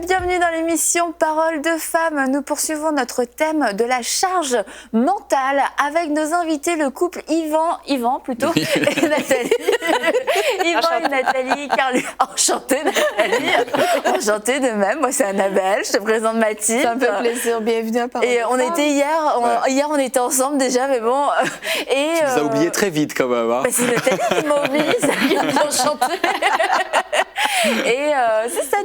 bienvenue dans l'émission Paroles de femmes. Nous poursuivons notre thème de la charge mentale avec nos invités, le couple Yvan plutôt, et Nathalie. Yvan et Nathalie, enchantée Nathalie, enchantée de même. Moi c'est Annabelle, je te présente Mathilde. Ça me fait plaisir, bienvenue à Paroles de femmes. Et on était hier on était ensemble déjà, mais bon. Et, tu nous as oublié très vite quand même. Hein. Bah, c'est Nathalie qui m'a oublié, ça vient d'enchanter. Et c'est ça,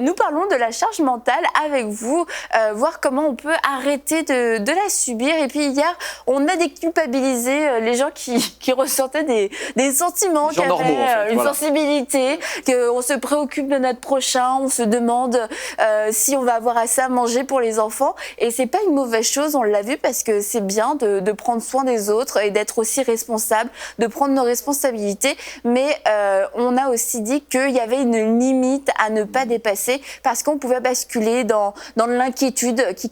nous parlons de la charge mentale avec vous, voir comment on peut arrêter de la subir. Et puis hier, on a déculpabilisé les gens qui ressentaient des sentiments, qui avaient normaux, en fait, une sensibilité, qu'on se préoccupe de notre prochain, on se demande si on va avoir assez à manger pour les enfants. Et c'est pas une mauvaise chose, on l'a vu, parce que c'est bien de prendre soin des autres et d'être aussi responsable, de prendre nos responsabilités. Mais on a aussi dit qu'il y avait une limite à ne pas dépasser, parce qu'on pouvait basculer dans l'inquiétude qui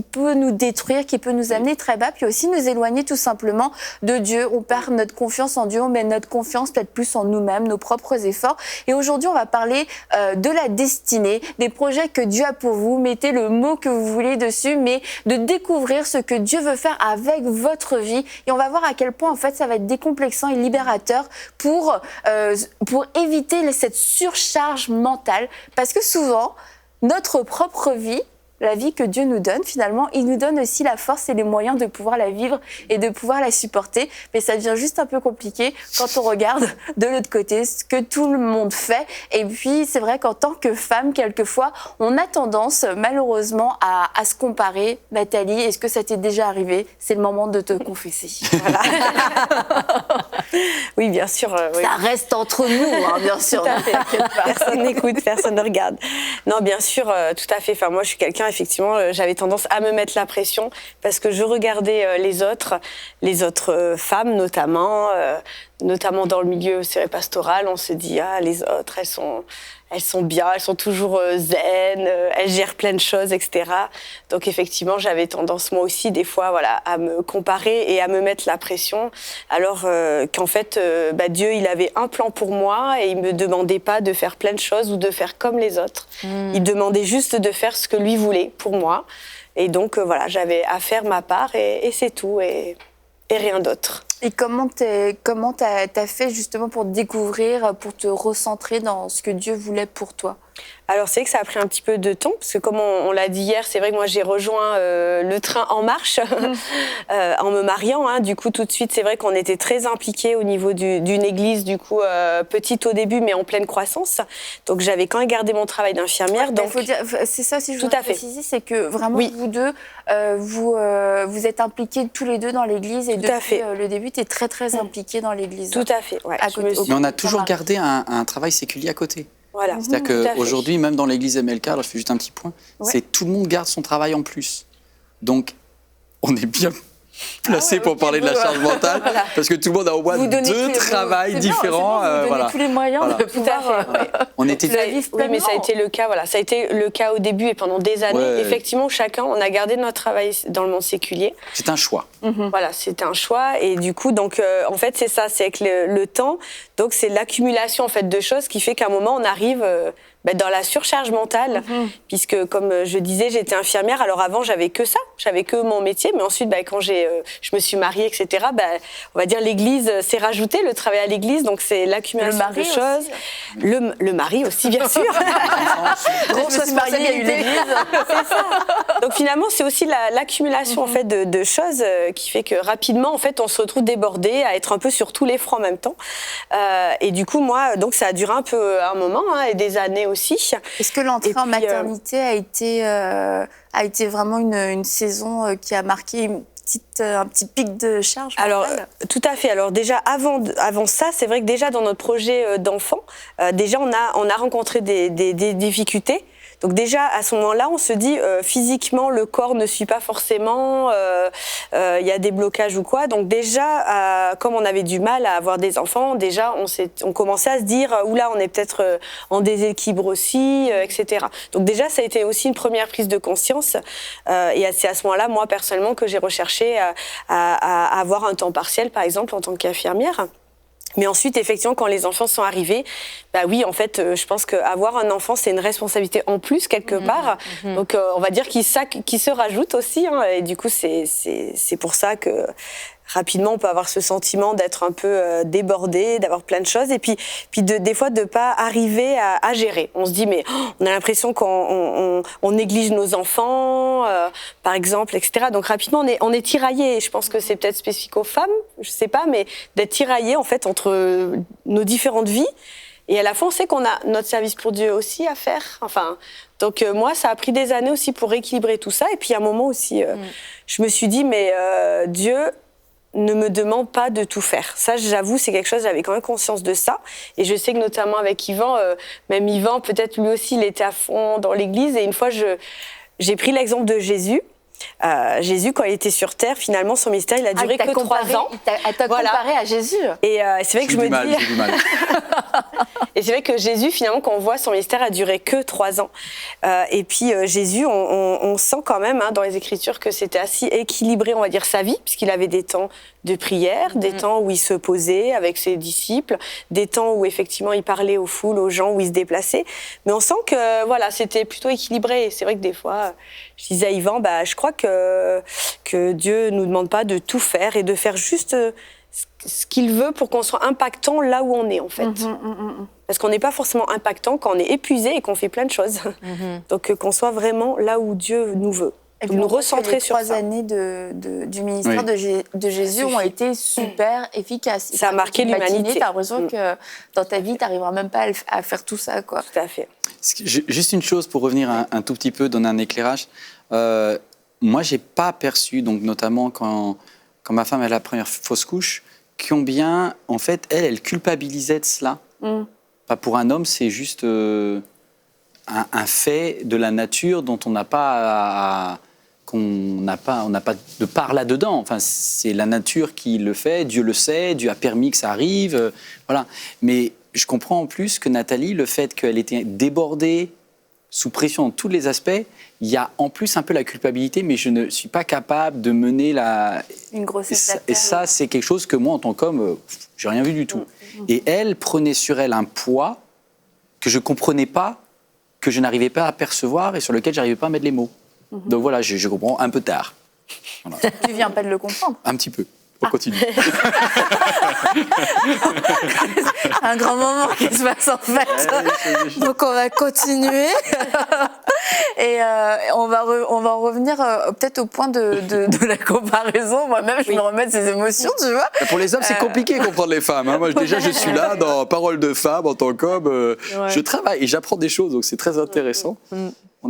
peut nous détruire, qui peut nous amener très bas, puis aussi nous éloigner tout simplement de Dieu. On perd notre confiance en Dieu, on met notre confiance peut-être plus en nous-mêmes, nos propres efforts. Et aujourd'hui, on va parler de la destinée, des projets que Dieu a pour vous. Mettez le mot que vous voulez dessus, mais de découvrir ce que Dieu veut faire avec votre vie. Et on va voir à quel point, en fait, ça va être décomplexant et libérateur pour éviter cette surcharge mentale. Parce que souvent, notre propre vie, la vie que Dieu nous donne, finalement, il nous donne aussi la force et les moyens de pouvoir la vivre et de pouvoir la supporter. Mais ça devient juste un peu compliqué quand on regarde de l'autre côté ce que tout le monde fait. Et puis, c'est vrai qu'en tant que femme, quelquefois, on a tendance, malheureusement, à se comparer. Nathalie, est-ce que ça t'est déjà arrivé? C'est le moment de te confesser. Voilà. Oui, bien sûr. Oui. Ça reste entre nous, hein, bien sûr. Personne n'écoute, personne ne regarde. Non, bien sûr, tout à fait. Enfin, moi, je suis quelqu'un, effectivement, j'avais tendance à me mettre la pression parce que je regardais les autres femmes, notamment dans le milieu pastoral. On se dit, les autres, elles sont bien, elles sont toujours zen, elles gèrent plein de choses, etc. Donc effectivement, j'avais tendance moi aussi des fois, à me comparer et à me mettre la pression, alors qu'en fait, Dieu, il avait un plan pour moi et il me demandait pas de faire plein de choses ou de faire comme les autres. Il demandait juste de faire ce que lui voulait pour moi. Et donc j'avais à faire ma part et c'est tout et rien d'autre. Et comment t'as fait justement pour découvrir, pour te recentrer dans ce que Dieu voulait pour toi? Alors c'est vrai que ça a pris un petit peu de temps, parce que comme on l'a dit hier, c'est vrai que moi j'ai rejoint le train en marche en me mariant. Hein. Du coup tout de suite, c'est vrai qu'on était très impliqués au niveau d'une église, du coup petite au début, mais en pleine croissance. Donc j'avais quand même gardé mon travail d'infirmière. Ouais, donc faut dire, c'est ça, si je veux préciser, c'est que vraiment vous deux, vous êtes impliqués tous les deux dans l'église et depuis le début, tu es très très impliqué dans l'église. Tout à fait. Ouais. Mais on a toujours gardé un travail séculier à côté. Voilà. C'est-à-dire qu'aujourd'hui, même dans l'église MLK, alors je fais juste un petit point, c'est tout le monde garde son travail en plus. Donc, on est bien placé pour parler de la charge mentale, parce que tout le monde a au moins deux travails différents. Vous donnez tous les moyens de pouvoir on était vivre pleinement. Oui, mais ça a été le cas. Ça a été le cas au début et pendant des années. Ouais. Effectivement, chacun, on a gardé notre travail dans le monde séculier. C'est un choix. Voilà, c'est un choix. Et du coup, donc, en fait, c'est ça, c'est avec le temps. Donc, c'est l'accumulation en fait de choses qui fait qu'à un moment, on arrive dans la surcharge mentale, puisque comme je disais, j'étais infirmière. Alors avant, j'avais que ça, j'avais que mon métier, mais ensuite, quand je me suis mariée, etc., on va dire l'église s'est rajouté, le travail à l'église, donc c'est l'accumulation de choses. Le mari aussi, bien sûr. Grosse responsabilité. C'est ça. Donc finalement, c'est aussi l'accumulation en fait de choses qui fait que rapidement, en fait, on se retrouve débordé, à être un peu sur tous les fronts en même temps. Et du coup, moi, donc ça a duré un moment, et des années aussi. Est-ce que l'entrée en maternité a été vraiment une saison qui a marqué un petit pic de charge? Alors, tout à fait. Alors déjà, avant ça, c'est vrai que déjà dans notre projet d'enfant, déjà on a rencontré des difficultés. Donc déjà, à ce moment-là, on se dit physiquement, le corps ne suit pas forcément, y a des blocages ou quoi. Donc déjà, comme on avait du mal à avoir des enfants, déjà, on commençait à se dire, oula, on est peut-être en déséquilibre aussi, etc. Donc déjà, ça a été aussi une première prise de conscience. Et c'est à ce moment-là, moi, personnellement, que j'ai recherché à avoir un temps partiel, par exemple, en tant qu'infirmière. Mais ensuite, effectivement, quand les enfants sont arrivés, bah oui, en fait, je pense qu'avoir un enfant, c'est une responsabilité en plus, quelque part. Donc, on va dire qui se rajoute aussi. Hein, et du coup, c'est pour ça que rapidement, on peut avoir ce sentiment d'être un peu débordé, d'avoir plein de choses. Et puis des fois, de pas arriver à gérer. On se dit, mais on a l'impression qu'on néglige nos enfants, par exemple, etc. Donc, rapidement, on est tiraillé. Je pense que c'est peut-être spécifique aux femmes, je sais pas, mais d'être tiraillé, en fait, entre nos différentes vies. Et à la fois, on sait qu'on a notre service pour Dieu aussi à faire. Enfin, donc moi, ça a pris des années aussi pour rééquilibrer tout ça. Et puis, à un moment aussi, je me suis dit, mais Dieu ne me demande pas de tout faire. Ça, j'avoue, c'est quelque chose, j'avais quand même conscience de ça. Et je sais que notamment avec Yvan, même Yvan, peut-être lui aussi, il était à fond dans l'église. Et une fois, j'ai pris l'exemple de Jésus. Jésus, quand il était sur terre, finalement, son ministère, il a duré que 3 ans. Elle t'a comparé à Jésus. Et c'est vrai que je me dis... J'ai du mal. Et c'est vrai que Jésus, finalement, quand on voit son ministère a duré que 3 ans. Et puis Jésus, on sent quand même dans les Écritures que c'était assez équilibré, on va dire, sa vie, puisqu'il avait des temps de prière, des temps où il se posait avec ses disciples, des temps où effectivement il parlait aux foules, aux gens, où il se déplaçait. Mais on sent que voilà, c'était plutôt équilibré. Et c'est vrai que des fois, je disais à Yvan, je crois que Dieu nous demande pas de tout faire et de faire juste ce qu'il veut pour qu'on soit impactant là où on est, en fait. Parce qu'on n'est pas forcément impactant quand on est épuisé et qu'on fait plein de choses. Donc qu'on soit vraiment là où Dieu nous veut. Et puis nous recentrer sur ça. Les 3 années du ministère de Jésus ont été super efficaces. Ça a marqué l'humanité. T'as l'impression que dans ta vie, t'arriveras même pas à faire tout ça, quoi. Tout à fait. Juste une chose pour revenir un tout petit peu, donner un éclairage. Moi, j'ai pas perçu, donc notamment quand ma femme a la première fausse couche, combien, en fait, elle culpabilisait de cela. Pas pour un homme, c'est juste un fait de la nature dont on n'a pas de part là-dedans. Enfin, c'est la nature qui le fait, Dieu le sait, Dieu a permis que ça arrive, voilà. Mais je comprends en plus que Nathalie, le fait qu'elle était débordée, sous pression dans tous les aspects, il y a en plus un peu la culpabilité, mais je ne suis pas capable de mener une grossesse. Et ça, c'est quelque chose que moi, en tant qu'homme, j'ai rien vu du tout. Et elle prenait sur elle un poids que je comprenais pas, que je n'arrivais pas à percevoir et sur lequel j'arrivais pas à mettre les mots. Donc voilà, je comprends un peu tard. Voilà. Tu viens pas de le comprendre. Un petit peu. On continue. Un grand moment qui se passe en fait. Donc on va continuer. Et on va en revenir peut-être au point de la comparaison. Moi-même, je me remets de ces émotions, tu vois. Pour les hommes, c'est compliqué de comprendre les femmes. Hein. Moi, déjà, je suis là dans Parole de femme en tant qu'homme. Je travaille et j'apprends des choses, donc c'est très intéressant.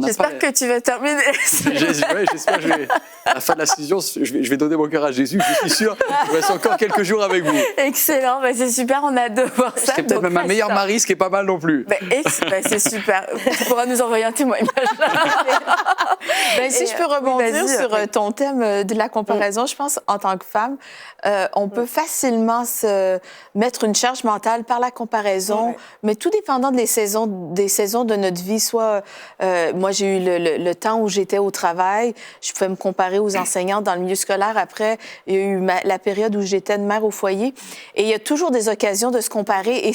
J'espère que tu vas terminer. J'espère que à la fin de la saison, je vais donner mon cœur à Jésus. Je suis sûr qu'il reste encore quelques jours avec vous. Excellent, c'est super, on a hâte de voir ça. C'est peut-être même ma meilleure Marie, ce qui est pas mal non plus. C'est super. Tu pourras nous envoyer un témoignage. Si je peux rebondir sur ton thème de la comparaison, je pense en tant que femme, on peut facilement se mettre une charge mentale par la comparaison, mais tout dépendant des saisons de notre vie. Soit moi, j'ai eu le temps où j'étais au travail, je pouvais me comparer aux enseignantes dans le milieu scolaire. Après, il y a eu la période où j'étais de mère au foyer. Et il y a toujours des occasions de se comparer. Et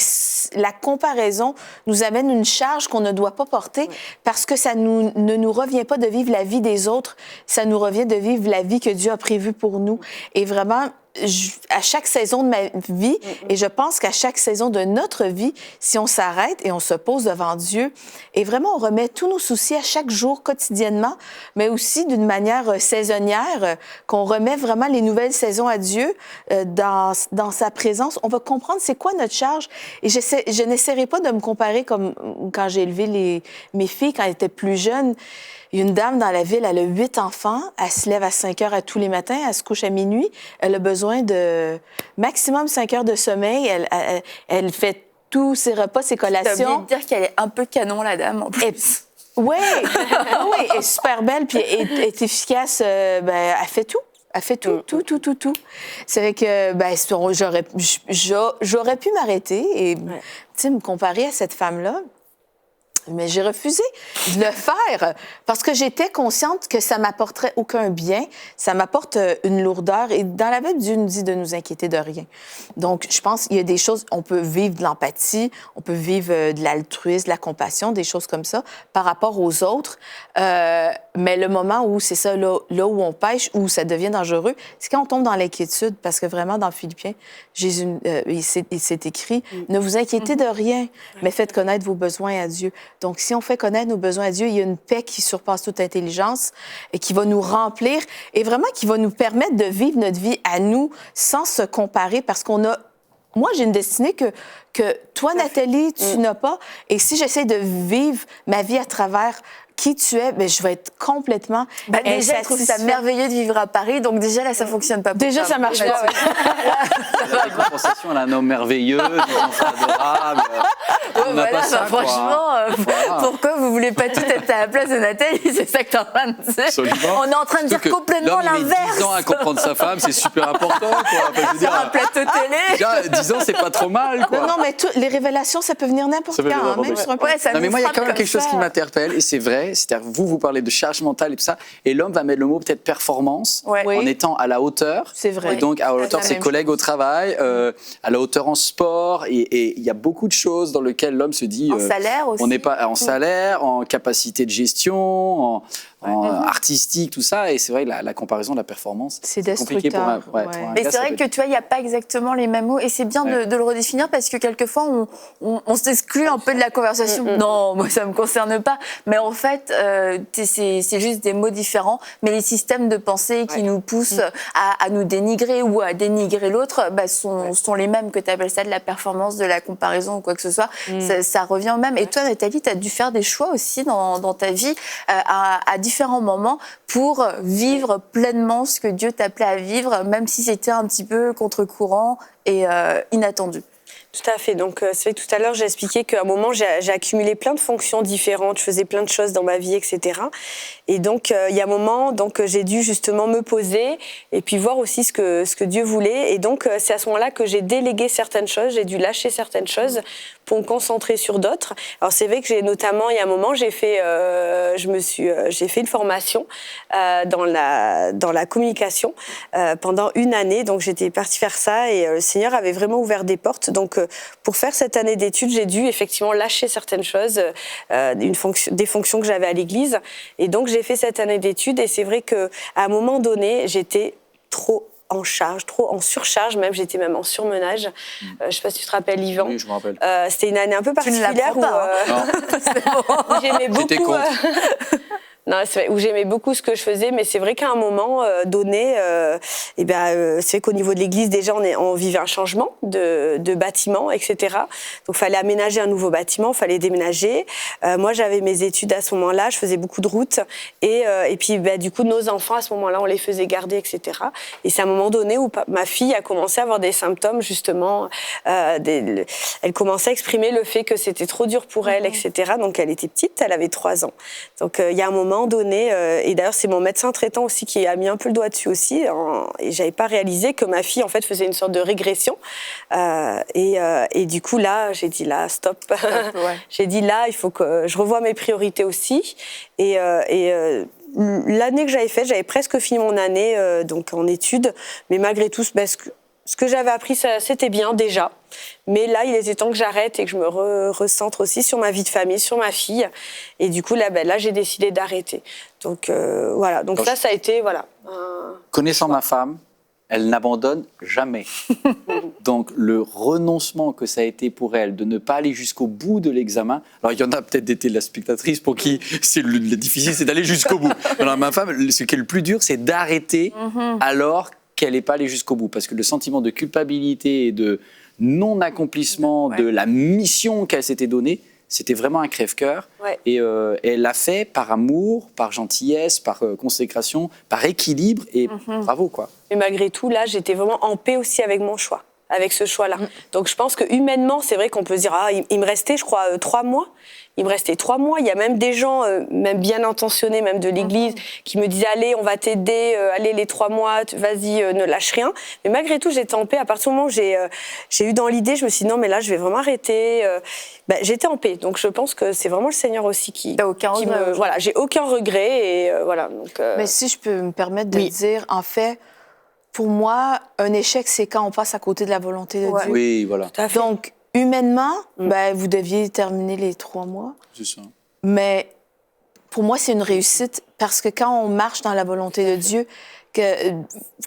la comparaison nous amène une charge qu'on ne doit pas porter parce que ça ne nous revient pas de vivre la vie des autres. Ça nous revient de vivre la vie que Dieu a prévue pour nous. Et vraiment, à chaque saison de ma vie, et je pense qu'à chaque saison de notre vie, si on s'arrête et on se pose devant Dieu, et vraiment on remet tous nos soucis à chaque jour, quotidiennement, mais aussi d'une manière saisonnière, qu'on remet vraiment les nouvelles saisons à Dieu dans sa présence, on va comprendre c'est quoi notre charge. Et je n'essaierai pas de me comparer comme quand j'ai élevé mes filles quand elles étaient plus jeunes. Il y a une dame dans la ville, elle a 8 enfants, elle se lève à 5 heures tous les matins, elle se couche à minuit, elle a besoin de maximum 5 heures de sommeil, elle fait tous ses repas, ses collations. Tu as oublié de dire qu'elle est un peu canon, la dame, en plus. Oui, elle est super belle, puis elle est efficace, elle fait tout. Elle fait tout. C'est vrai que j'aurais pu m'arrêter et me comparer à cette femme-là. Mais j'ai refusé de le faire parce que j'étais consciente que ça m'apporterait aucun bien. Ça m'apporte une lourdeur. Et dans la Bible, Dieu nous dit de nous inquiéter de rien. Donc, je pense qu'il y a des choses, on peut vivre de l'empathie, on peut vivre de l'altruisme, de la compassion, des choses comme ça par rapport aux autres. Mais le moment où c'est ça, là où on pêche, où ça devient dangereux, c'est quand on tombe dans l'inquiétude. Parce que vraiment, dans Philippiens, Jésus, il s'est écrit, ne vous inquiétez de rien, mais faites connaître vos besoins à Dieu. Donc, si on fait connaître nos besoins à Dieu, il y a une paix qui surpasse toute intelligence et qui va nous remplir et vraiment qui va nous permettre de vivre notre vie à nous sans se comparer parce qu'on a... Moi, j'ai une destinée que toi, Nathalie, tu n'as pas. Et si j'essaie de vivre ma vie à travers qui tu es, ben, je vais être complètement déjà, je trouve ça merveilleux de vivre à Paris. Donc déjà, là, ça ne fonctionne pas. Déjà, ça marche pas. La compensation, elle a un homme merveilleux, des enfants adorables. On n'a pas ça, franchement, pourquoi vous ne voulez pas tout être à la place de Nathalie? C'est ça que tu es en train de dire. Absolument. On est en train de dire complètement l'inverse. Il met 10 ans à comprendre sa femme, c'est super important. Sur un plateau télé. Déjà, 10 ans, c'est pas trop mal. Quoi. Non, mais les révélations, ça peut venir n'importe quand. Même sur un non, mais moi, il y a quand même quelque chose qui m'interpelle, et c'est vrai. C'est-à-dire, vous parlez de charge mentale et tout ça, et l'homme va mettre le mot peut-être performance en étant à la hauteur. C'est vrai. Et donc, à la hauteur de ses collègues au travail, à la hauteur en sport. Et il y a beaucoup de choses dans lesquelles l'homme se dit. En salaire aussi. On n'est pas en salaire, en capacité de gestion, en artistique, tout ça. Et c'est vrai, la comparaison de la performance. C'est destructeur. Mais c'est vrai que tu vois, il n'y a pas exactement les mêmes mots. Et c'est bien de le redéfinir parce que quelquefois, on s'exclut un peu de la conversation. Non, moi, ça ne me concerne pas. Mais en fait, c'est juste des mots différents. Mais les systèmes de pensée qui nous poussent à nous dénigrer ou à dénigrer l'autre sont les mêmes, que tu appelles ça de la performance, de la comparaison ou quoi que ce soit. Ça revient au même. Et toi, Nathalie, tu as dû faire des choix aussi dans ta vie à différents moments pour vivre pleinement ce que Dieu t'appelait à vivre, même si c'était un petit peu contre-courant et inattendu. Tout à fait. Donc, c'est vrai que tout à l'heure, j'ai expliqué qu'à un moment, j'ai accumulé plein de fonctions différentes. Je faisais plein de choses dans ma vie, etc. Et donc, il y a un moment, j'ai dû justement me poser et puis voir aussi ce que Dieu voulait. Et donc, c'est à ce moment-là que j'ai délégué certaines choses. J'ai dû lâcher certaines choses pour me concentrer sur d'autres. Alors, c'est vrai que il y a un moment, j'ai fait une formation dans la communication pendant une année. Donc, j'étais partie faire ça et le Seigneur avait vraiment ouvert des portes. Donc, pour faire cette année d'études, j'ai dû effectivement lâcher certaines choses, des fonctions que j'avais à l'église. Et donc, j'ai fait cette année d'études. Et c'est vrai qu'à un moment donné, j'étais trop en charge, trop en surcharge, j'étais même en surmenage. Je ne sais pas si tu te rappelles, Yvan. Oui, je me rappelle. C'était une année un peu particulière où j'aimais beaucoup. Non, c'est vrai, où j'aimais beaucoup ce que je faisais, mais c'est vrai qu'à un moment donné, c'est vrai qu'au niveau de l'église, déjà, on vivait un changement de bâtiment, etc. Donc, il fallait aménager un nouveau bâtiment, il fallait déménager. Moi, j'avais mes études à ce moment-là, je faisais beaucoup de routes. Et puis, du coup, nos enfants, à ce moment-là, on les faisait garder, etc. Et c'est à un moment donné où ma fille a commencé à avoir des symptômes, justement. Elle commençait à exprimer le fait que c'était trop dur pour elle, etc. Donc, elle était petite, elle avait 3 ans. Donc, il y a un moment donné, et d'ailleurs c'est mon médecin traitant aussi qui a mis un peu le doigt dessus aussi, et j'avais pas réalisé que ma fille en fait faisait une sorte de régression, et du coup là j'ai dit là stop, j'ai dit là il faut que je revoie mes priorités aussi, et l'année que j'avais faite, j'avais presque fini mon année donc en études, mais malgré tout ce que j'avais appris, c'était bien déjà. Mais là, il était temps que j'arrête et que je me recentre aussi sur ma vie de famille, sur ma fille. Et du coup, là, j'ai décidé d'arrêter. Donc, voilà. Donc ça a été, voilà. Connaissant ma femme, elle n'abandonne jamais. Donc, le renoncement que ça a été pour elle de ne pas aller jusqu'au bout de l'examen. Alors, il y en a peut-être des téléspectatrices pour qui le difficile, c'est d'aller jusqu'au bout. Alors, ma femme, ce qui est le plus dur, c'est d'arrêter alors qu'elle n'est pas allée jusqu'au bout. Parce que le sentiment de culpabilité et de non-accomplissement de la mission qu'elle s'était donnée, c'était vraiment un crève-cœur. Et elle l'a fait par amour, par gentillesse, par consécration, par équilibre. Et bravo, quoi. Mais malgré tout, là, j'étais vraiment en paix aussi avec mon choix. avec ce choix-là. Donc je pense que humainement, c'est vrai qu'on peut se dire, il me restait, je crois, 3 mois. Il me restait 3 mois. Il y a même des gens, même bien intentionnés, même de l'Église, qui me disaient, allez, on va t'aider, allez, les 3 mois, vas-y, ne lâche rien. Mais malgré tout, j'étais en paix. À partir du moment où j'ai eu dans l'idée, je me suis dit, non, mais là, je vais vraiment arrêter. J'étais en paix. Donc je pense que c'est vraiment le Seigneur aussi qui regret, voilà, j'ai aucun regret. Et voilà. Donc, Mais si je peux me permettre de dire, en fait, pour moi, un échec, c'est quand on passe à côté de la volonté de Dieu. Oui, voilà. Donc, humainement, vous deviez terminer les 3 mois. C'est ça. Mais pour moi, c'est une réussite parce que quand on marche dans la volonté de Dieu,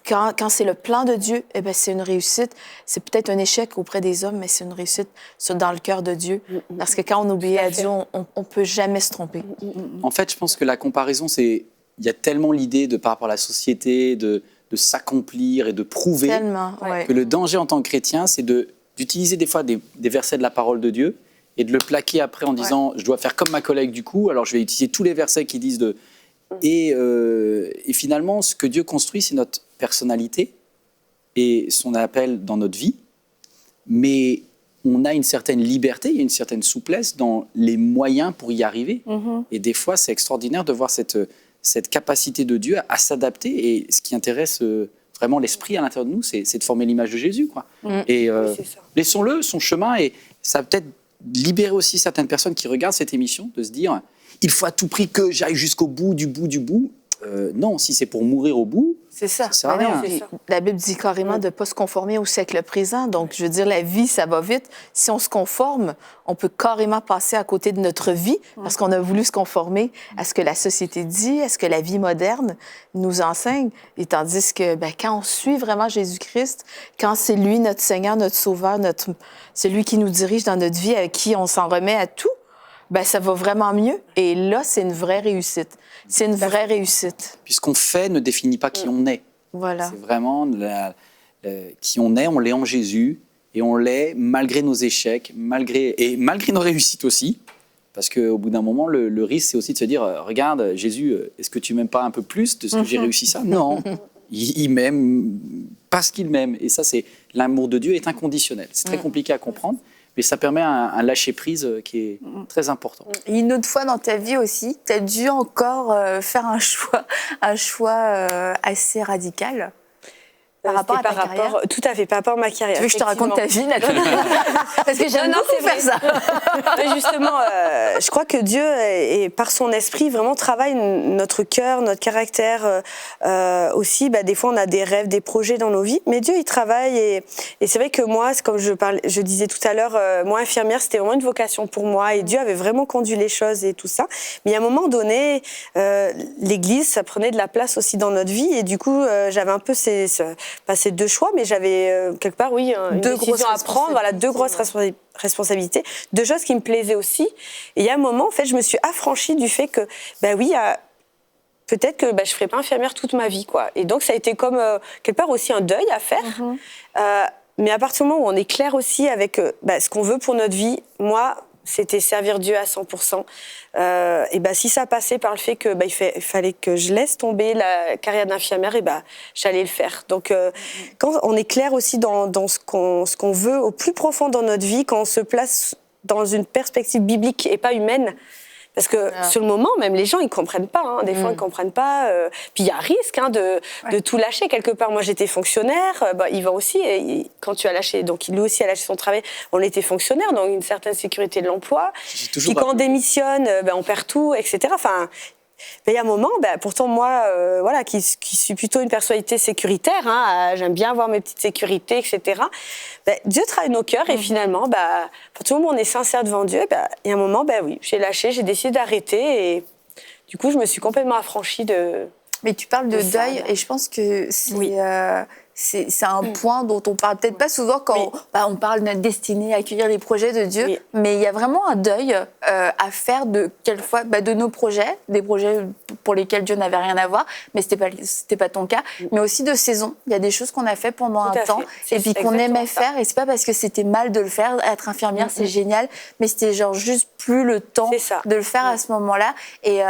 quand c'est le plan de Dieu, c'est une réussite. C'est peut-être un échec auprès des hommes, mais c'est une réussite dans le cœur de Dieu. Parce que quand on obéit à Dieu, on ne peut jamais se tromper. En fait, je pense que la comparaison, il y a tellement l'idée par rapport à la société, de s'accomplir et de prouver que le danger en tant que chrétien, c'est d'utiliser des fois des versets de la parole de Dieu et de le plaquer après en disant je dois faire comme ma collègue du coup, alors je vais utiliser tous les versets qui disent et finalement, ce que Dieu construit, c'est notre personnalité et son appel dans notre vie, mais on a une certaine liberté, il y a une certaine souplesse dans les moyens pour y arriver. Et des fois, c'est extraordinaire de voir cette capacité de Dieu à s'adapter. Et ce qui intéresse vraiment l'esprit à l'intérieur de nous, c'est de former l'image de Jésus, quoi. Et laissons-le, son chemin, et ça va peut-être libérer aussi certaines personnes qui regardent cette émission, de se dire, il faut à tout prix que j'aille jusqu'au bout du bout du bout. Non, si c'est pour mourir au bout, c'est ça. Ça sert à rien. La Bible dit carrément de ne pas se conformer au siècle présent. Donc, je veux dire, la vie, ça va vite. Si on se conforme, on peut carrément passer à côté de notre vie parce qu'on a voulu se conformer à ce que la société dit, à ce que la vie moderne nous enseigne. Et tandis que quand on suit vraiment Jésus-Christ, quand c'est lui notre Seigneur, notre Sauveur, c'est lui qui nous dirige dans notre vie, avec qui on s'en remet à tout, ça va vraiment mieux. Et là, c'est une vraie réussite. C'est une vraie réussite. Puis ce qu'on fait ne définit pas qui on est. Voilà. C'est vraiment qui on est en Jésus, et on l'est malgré nos échecs, malgré nos réussites aussi. Parce qu'au bout d'un moment, le risque, c'est aussi de se dire, regarde, Jésus, est-ce que tu m'aimes pas un peu plus de ce que j'ai réussi ça? Non. Il m'aime parce qu'il m'aime. Et ça, l'amour de Dieu est inconditionnel. C'est très compliqué à comprendre. Mais ça permet un lâcher-prise qui est très important. Et une autre fois dans ta vie aussi, tu as dû encore faire un choix assez radical par rapport à ta carrière. Tout à fait, par rapport à ma carrière. Tu veux que je te raconte ta vie, Nathalie? Parce que j'aime beaucoup faire ça. Mais justement, je crois que Dieu, et par son esprit, vraiment travaille notre cœur, notre caractère aussi. Des fois, on a des rêves, des projets dans nos vies, mais Dieu, il travaille. Et c'est vrai que moi, comme je disais tout à l'heure, moi, infirmière, c'était vraiment une vocation pour moi. Et Dieu avait vraiment conduit les choses et tout ça. Mais à un moment donné, l'Église, ça prenait de la place aussi dans notre vie. Et du coup, j'avais un peu ces 2 choix, mais j'avais quelque part, une décision à prendre, voilà, 2 grosses responsabilités, 2 choses qui me plaisaient aussi. Et il y a un moment, en fait, je me suis affranchie du fait que, peut-être que je ferais pas infirmière toute ma vie, quoi. Et donc, ça a été comme, quelque part aussi un deuil à faire. Mais à partir du moment où on est clair aussi avec ce qu'on veut pour notre vie, moi, c'était servir Dieu à 100%. Si ça passait par le fait que il fallait que je laisse tomber la carrière d'infirmière, j'allais le faire. Donc, quand on est clair aussi dans ce qu'on veut au plus profond dans notre vie, quand on se place dans une perspective biblique et pas humaine, parce que sur le moment, même les gens, ils comprennent pas. Des fois, ils comprennent pas. Puis il y a risque de tout lâcher quelque part. Moi, j'étais fonctionnaire. Yvan aussi, quand tu as lâché, donc lui aussi a lâché son travail. On était fonctionnaire, donc une certaine sécurité de l'emploi. Puis quand on démissionne, on perd tout, etc. Enfin, il y a un moment, pourtant moi, qui suis plutôt une personnalité sécuritaire, j'aime bien avoir mes petites sécurités, etc. Dieu travaille nos cœurs et finalement, pour tout le monde, on est sincère devant Dieu. Il y a un moment, oui, j'ai lâché, j'ai décidé d'arrêter et du coup, je me suis complètement affranchie de. Mais tu parles de deuil et je pense que c'est un point dont on parle peut-être pas souvent quand on parle de notre destinée à accueillir les projets de Dieu, mais il y a vraiment un deuil à faire de nos projets, des projets pour lesquels Dieu n'avait rien à voir, mais c'était pas ton cas, mais aussi de saison. Il y a des choses qu'on a fait pendant un temps et puis qu'on aimait faire, et c'est pas parce que c'était mal de le faire. Être infirmière, c'est génial, mais c'était genre juste plus le temps de le faire à ce moment-là. Et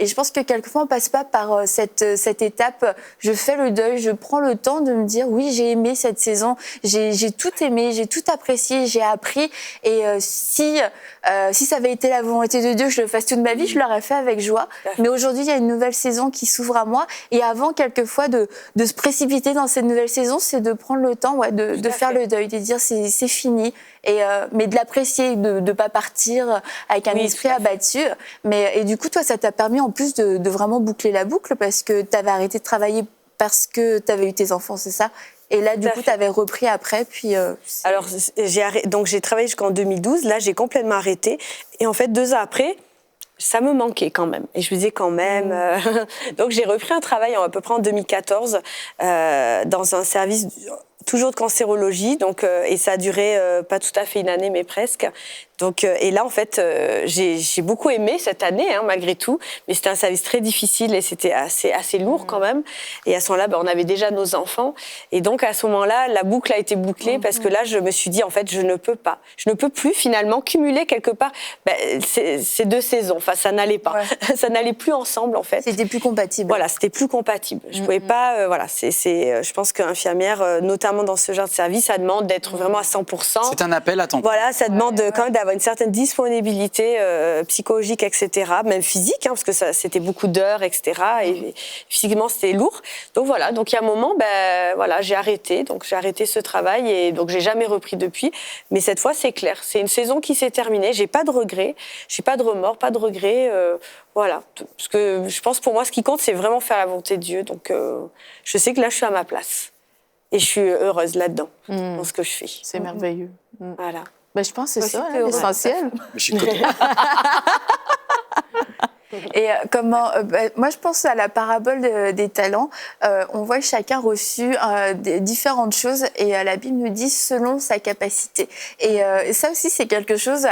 je pense que quelquefois on passe pas par cette étape. Je fais le deuil, je prends le temps de me dire dire oui, j'ai aimé cette saison, j'ai tout aimé, j'ai tout apprécié, j'ai appris. Et si ça avait été la volonté de Dieu, que je le fasse toute ma vie, je l'aurais fait avec joie. Mais aujourd'hui, il y a une nouvelle saison qui s'ouvre à moi. Et avant, quelquefois, de se précipiter dans cette nouvelle saison, c'est de prendre le temps de faire le deuil, de dire c'est fini. Mais de l'apprécier, de ne pas partir avec un esprit abattu. Et du coup, toi, ça t'a permis en plus de vraiment boucler la boucle parce que tu avais arrêté de travailler parce que tu avais eu tes enfants, c'est ça? Et là, du coup, tu avais repris après, puis... Alors, donc j'ai travaillé jusqu'en 2012. Là, j'ai complètement arrêté. Et en fait, 2 ans après, ça me manquait quand même. Et je me disais quand même... Donc, j'ai repris un travail à peu près en 2014 dans un service... toujours de cancérologie, donc, et ça a duré pas tout à fait une année, mais presque. Donc, et là, en fait, j'ai beaucoup aimé cette année, malgré tout, mais c'était un service très difficile et c'était assez lourd quand même. Et à ce moment-là, on avait déjà nos enfants. Et donc, à ce moment-là, la boucle a été bouclée parce que là, je me suis dit, en fait, je ne peux plus finalement cumuler quelque part ces 2 saisons. Enfin, ça n'allait pas. Ouais. Ça n'allait plus ensemble, en fait. C'était plus compatible. Voilà, c'était plus compatible. Je pouvais pas, je pense qu'infirmière, notamment dans ce genre de service, ça demande d'être vraiment à 100%. C'est un appel à temps plein. Voilà, ça demande quand même d'avoir une certaine disponibilité psychologique, etc., même physique, parce que c'était beaucoup d'heures, etc. Et physiquement, c'était lourd. Donc voilà, donc il y a un moment, j'ai arrêté. Donc j'ai arrêté ce travail et donc j'ai jamais repris depuis. Mais cette fois, c'est clair. C'est une saison qui s'est terminée. J'ai pas de regrets, j'ai pas de remords, pas de regrets. Voilà, parce que je pense pour moi, ce qui compte, c'est vraiment faire la volonté de Dieu. Donc je sais que là, je suis à ma place. Et je suis heureuse là-dedans, dans ce que je fais. C'est merveilleux. Voilà. Je pense que c'est ça, l'essentiel. Je suis content. Et moi je pense à la parabole des talents. On voit que chacun reçu différentes choses et la Bible nous dit selon sa capacité. Et ça aussi c'est quelque chose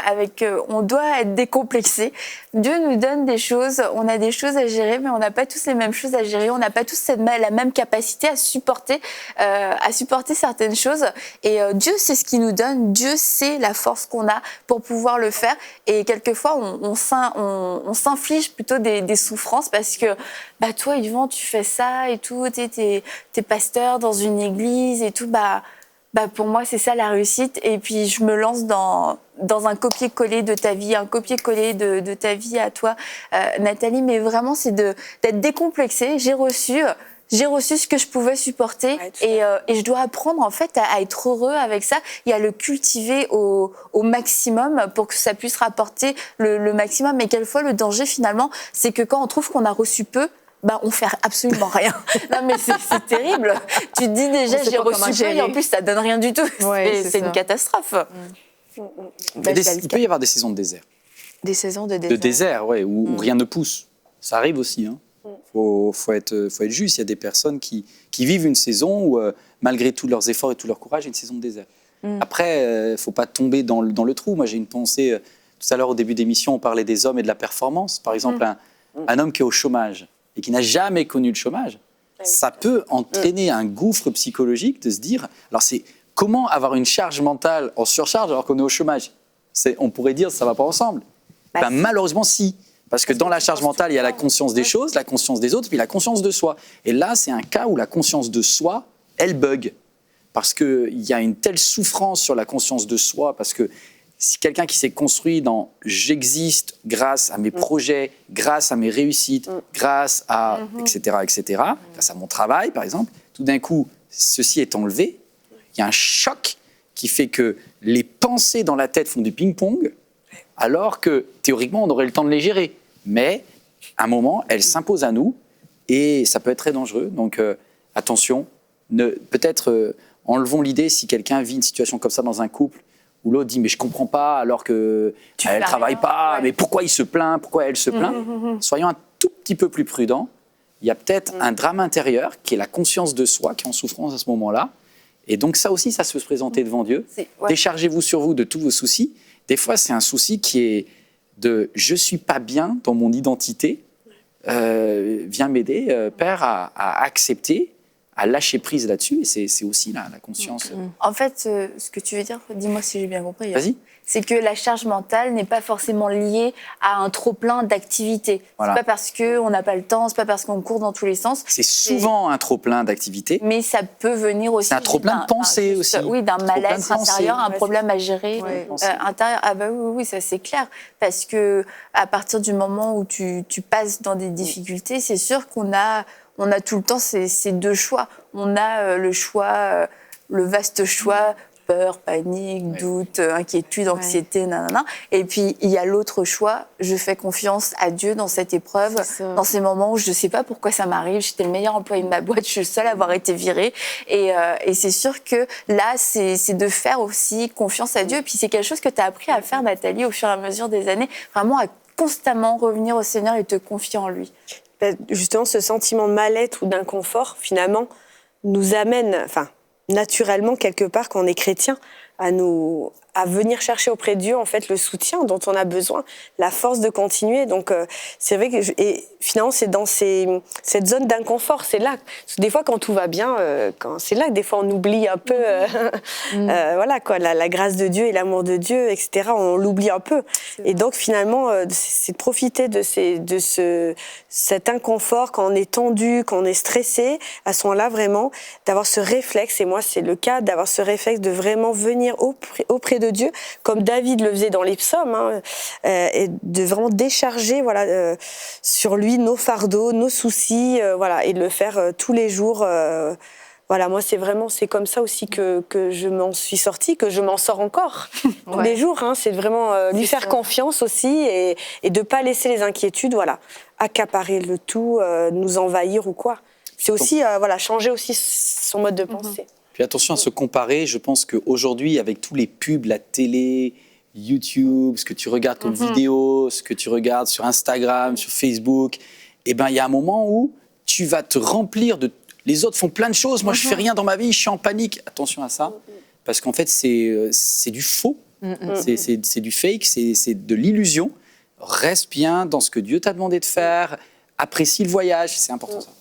on doit être décomplexé. Dieu nous donne des choses, on a des choses à gérer, mais on n'a pas tous les mêmes choses à gérer. On n'a pas tous la même capacité à supporter certaines choses. Et Dieu sait ce qu'il nous donne. Dieu sait la force qu'on a pour pouvoir le faire. Et quelquefois on s'inflige plutôt des souffrances parce que toi Yvan tu fais ça et tout, t'es pasteur dans une église et tout, pour moi c'est ça la réussite. Et puis je me lance dans un copier-coller de ta vie, un copier-coller de ta vie à toi, Nathalie, mais vraiment c'est d'être décomplexée. J'ai reçu ce que je pouvais supporter et je dois apprendre en fait à être heureux avec ça et à le cultiver au maximum pour que ça puisse rapporter le maximum. Mais quelquefois le danger finalement, c'est que quand on trouve qu'on a reçu peu, on fait absolument rien. Non mais c'est terrible. Tu te dis déjà j'ai reçu peu et en plus ça donne rien du tout. Ouais, c'est une catastrophe. Il peut y avoir des saisons de désert. Des saisons de désert. De désert, où rien ne pousse. Ça arrive aussi. Faut être juste. Il y a des personnes qui vivent une saison où, malgré tous leurs efforts et tout leur courage, il y a une saison de désert. Après, il ne faut pas tomber dans le trou. Moi, j'ai une pensée. Tout à l'heure, au début d'émission, on parlait des hommes et de la performance. Par exemple, un homme qui est au chômage et qui n'a jamais connu le chômage, ça peut entraîner un gouffre psychologique de se dire... Alors, c'est comment avoir une charge mentale en surcharge alors qu'on est au chômage? On pourrait dire ça ne va pas ensemble. Malheureusement, si. Parce que dans la charge mentale, il y a la conscience des choses, la conscience des autres, puis la conscience de soi. Et là, c'est un cas où la conscience de soi, elle bug. Parce qu'il y a une telle souffrance sur la conscience de soi, parce que si quelqu'un qui s'est construit dans « j'existe grâce à mes projets, grâce à mes réussites, grâce à... etc., grâce à mon travail, par exemple », tout d'un coup, ceci est enlevé, il y a un choc qui fait que les pensées dans la tête font du ping-pong, alors que, théoriquement, on aurait le temps de les gérer. Mais, à un moment, elles s'imposent à nous et ça peut être très dangereux. Donc, attention, peut-être enlevons l'idée si quelqu'un vit une situation comme ça dans un couple où l'autre dit « mais je ne comprends pas alors qu'elle ne travaille pas, mais pourquoi il se plaint, pourquoi elle se plaint ?» Soyons un tout petit peu plus prudents. Il y a peut-être un drame intérieur qui est la conscience de soi qui est en souffrance à ce moment-là. Et donc ça aussi, ça se peut se présenter devant Dieu. Déchargez-vous sur vous de tous vos soucis. Des fois, c'est un souci qui est de « je ne suis pas bien dans mon identité ». Viens m'aider, Père, à accepter à lâcher prise là-dessus. Et c'est aussi la conscience. En fait, ce que tu veux dire, dis-moi si j'ai bien compris. Vas-y. C'est que la charge mentale n'est pas forcément liée à un trop-plein d'activités. Voilà. C'est pas parce qu'on n'a pas le temps, c'est pas parce qu'on court dans tous les sens. C'est souvent un trop-plein d'activités. Mais ça peut venir aussi... C'est un trop-plein de pensée aussi. Oui, d'un mal-être intérieur, un problème à gérer intérieur. Ah bah oui, ça c'est clair. Parce que à partir du moment où tu passes dans des difficultés, c'est sûr qu'on a tout le temps ces deux choix. On a le choix, le vaste choix... peur, panique, doute, inquiétude, anxiété, nanana. Et puis, il y a l'autre choix. Je fais confiance à Dieu dans cette épreuve, dans ces moments où je ne sais pas pourquoi ça m'arrive. J'étais le meilleur employé de ma boîte, je suis le seul à avoir été virée. Et c'est sûr que là, c'est de faire aussi confiance à Dieu. Et puis, c'est quelque chose que tu as appris à faire, Nathalie, au fur et à mesure des années. Vraiment, à constamment revenir au Seigneur et te confier en lui. Justement, ce sentiment de mal-être ou d'inconfort, finalement, nous amène... naturellement, quelque part, quand on est chrétien, à venir chercher auprès de Dieu, en fait, le soutien dont on a besoin, la force de continuer. Donc, c'est vrai que... Et finalement, c'est dans cette zone d'inconfort. C'est là, des fois, quand tout va bien, c'est là que des fois, on oublie un peu voilà, quoi, la grâce de Dieu et l'amour de Dieu, etc. On l'oublie un peu. Et donc, finalement, c'est de profiter de cet inconfort quand on est tendu, quand on est stressé, à ce moment-là, vraiment, d'avoir ce réflexe, et moi, c'est le cas, d'avoir ce réflexe de vraiment venir auprès de Dieu, comme David le faisait dans les psaumes, et de vraiment décharger sur lui nos fardeaux, nos soucis, et de le faire tous les jours. Voilà, moi, c'est comme ça aussi que je m'en suis sortie, que je m'en sors encore tous les jours. C'est vraiment lui faire confiance aussi et de ne pas laisser les inquiétudes accaparer le tout, nous envahir ou quoi. C'est aussi changer aussi son mode de pensée. Puis attention à se comparer. Je pense qu'aujourd'hui, avec tous les pubs, la télé, YouTube, ce que tu regardes comme vidéo, ce que tu regardes sur Instagram, sur Facebook, il y a un moment où tu vas te remplir de... Les autres font plein de choses, moi je fais rien dans ma vie, je suis en panique. Attention à ça, parce qu'en fait c'est du faux, c'est du fake, c'est de l'illusion. Reste bien dans ce que Dieu t'a demandé de faire, apprécie le voyage, c'est important ça.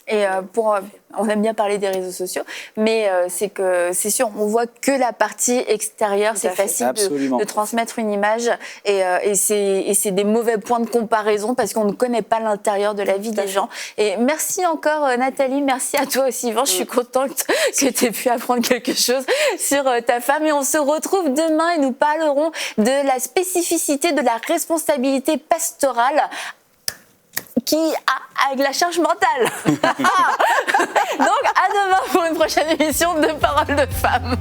Et on aime bien parler des réseaux sociaux, mais c'est sûr, on voit que la partie extérieure, c'est facile de transmettre une image, et c'est des mauvais points de comparaison parce qu'on ne connaît pas l'intérieur de la vie des gens. Et merci encore Nathalie, merci à toi aussi Yvan, je suis contente que tu aies pu apprendre quelque chose sur ta femme, et on se retrouve demain et nous parlerons de la spécificité de la responsabilité pastorale qui a avec la charge mentale. Donc à demain pour une prochaine émission de Paroles de Femmes.